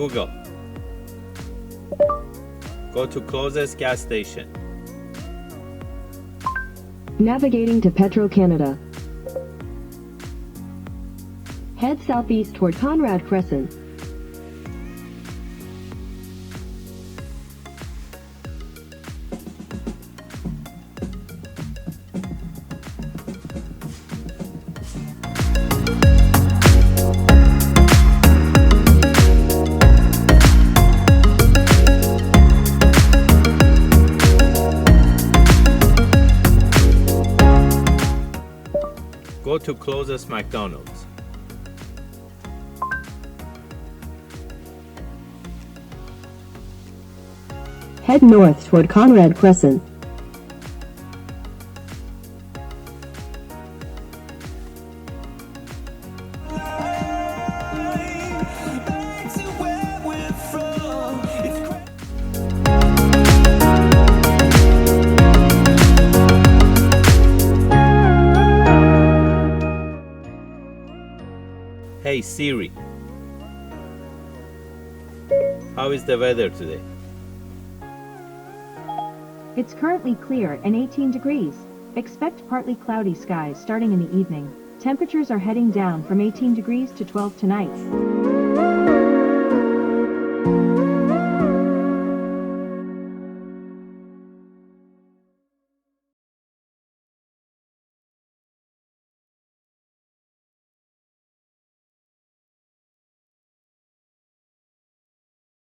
Google. Go to closest gas station. Navigating to Petro-Canada. Head southeast toward Conrad Crescent. Go to closest McDonald's. Head north toward Conrad Crescent. Hey Siri, how is the weather today? It's currently clear and 18 degrees. Expect partly cloudy skies starting in the evening. Temperatures are heading down from 18 degrees to 12 tonight.